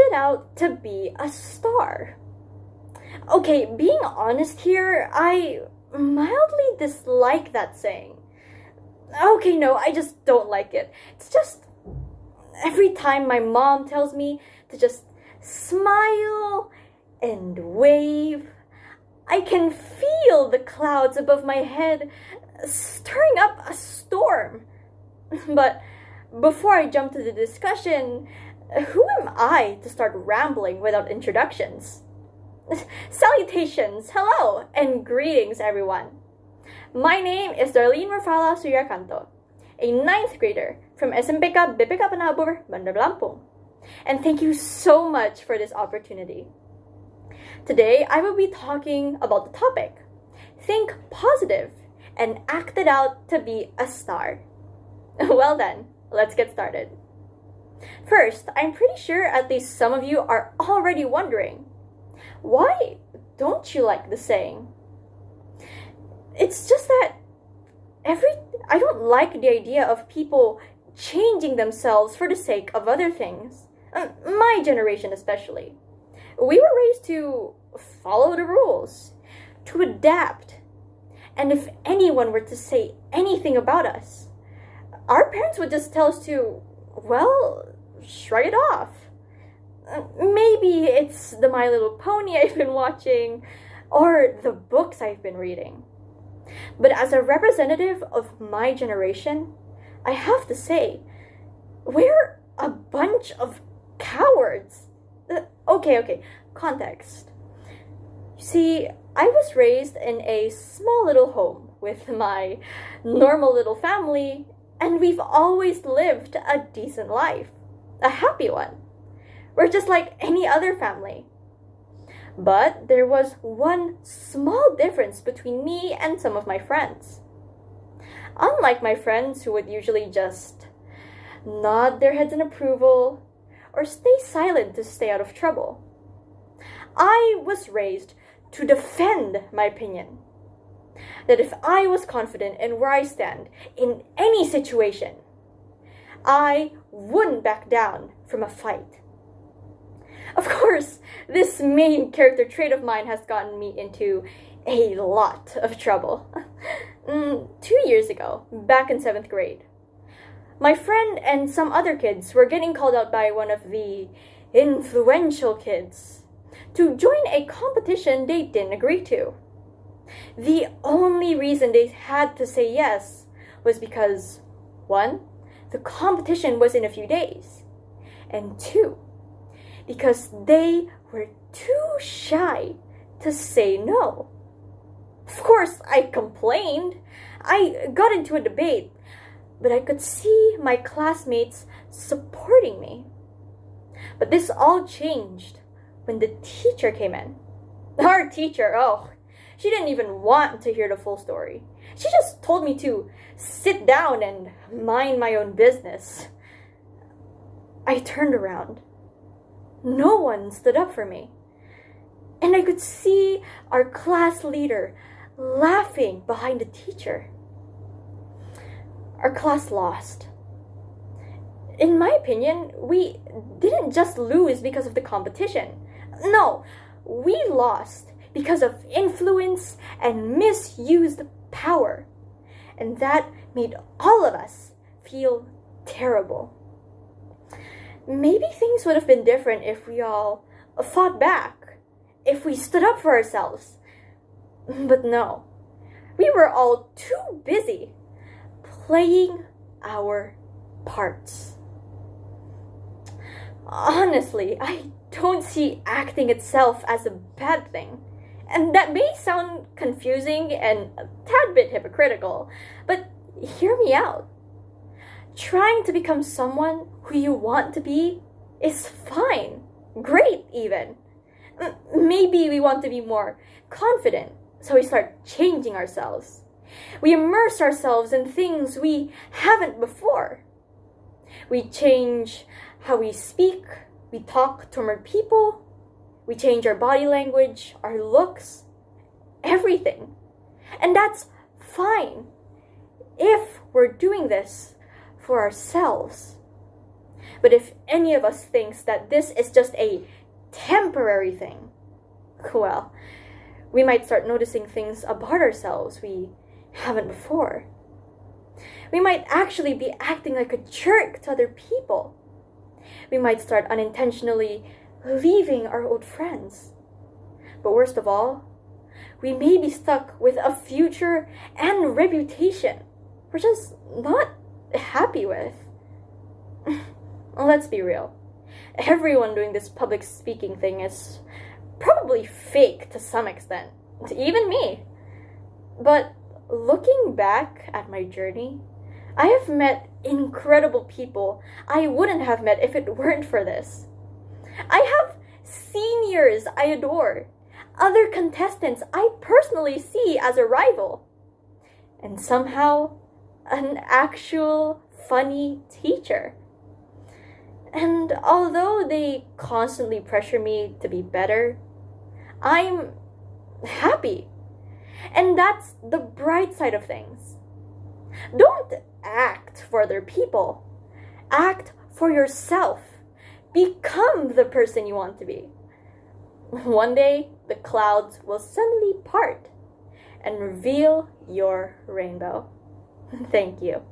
acted out to be a star. Okay, being honest here, I mildly dislike that saying. Okay, no, I just don't like it. It's just every time my mom tells me to just smile and wave, I can feel the clouds above my head stirring up a storm. But before I jump to the discussion, who am I to start rambling without introductions? Salutations, hello, and greetings everyone. My name is Darlene Rafaella Suryakanto, a 9th grader from SMPK, BPK, PENABUR, BANDAR, LAMPUNG. And thank you so much for this opportunity. Today, I will be talking about the topic, think positive and act it out to be a star. Well then, let's get started. First, I'm pretty sure at least some of you are already wondering, why don't you like the saying? It's just that I don't like the idea of people changing themselves for the sake of other things. My generation especially. We were raised to follow the rules, to adapt. And if anyone were to say anything about us, our parents would just tell us to, well, shrug it off. Maybe it's the My Little Pony I've been watching, or the books I've been reading. But as a representative of my generation, I have to say, we're a bunch of cowards. Okay, context. You see, I was raised in a small little home with my normal little family, and we've always lived a decent life, a happy one. We're just like any other family. But there was one small difference between me and some of my friends. Unlike my friends who would usually just nod their heads in approval or stay silent to stay out of trouble, I was raised to defend my opinion. That if I was confident in where I stand in any situation, I wouldn't back down from a fight. Of course, this main character trait of mine has gotten me into a lot of trouble. 2 years ago, back in 7th grade, my friend and some other kids were getting called out by one of the influential kids to join a competition they didn't agree to. The only reason they had to say yes was because, 1, the competition was in a few days, and 2, because they were too shy to say no. Of course, I complained. I got into a debate, but I could see my classmates supporting me. But this all changed when the teacher came in. Our teacher, she didn't even want to hear the full story. She just told me to sit down and mind my own business. I turned around. No one stood up for me. And I could see our class leader laughing behind the teacher. Our class lost. In my opinion, we didn't just lose because of the competition. No, we lost because of influence and misused power. And that made all of us feel terrible. Maybe things would have been different if we all fought back, if we stood up for ourselves. But no, we were all too busy playing our parts. Honestly, I don't see acting itself as a bad thing. And that may sound confusing and a tad bit hypocritical, but hear me out. Trying to become someone who you want to be is fine, great even. Maybe we want to be more confident, so we start changing ourselves. We immerse ourselves in things we haven't before. We change how we speak, we talk to more people, we change our body language, our looks, everything. And that's fine if we're doing this for ourselves. But if any of us thinks that this is just a temporary thing, well, we might start noticing things about ourselves we haven't before. We might actually be acting like a jerk to other people. We might start unintentionally leaving our old friends. But worst of all, we may be stuck with a future and reputation we're just not happy with. Let's be real. Everyone doing this public speaking thing is probably fake to some extent, even me. But looking back at my journey, I have met incredible people I wouldn't have met if it weren't for this. I have seniors I adore, other contestants I personally see as a rival, and somehow an actual funny teacher. And although they constantly pressure me to be better, I'm happy. And that's the bright side of things. Don't act for other people. Act for yourself. Become the person you want to be. One day, the clouds will suddenly part and reveal your rainbow. Thank you.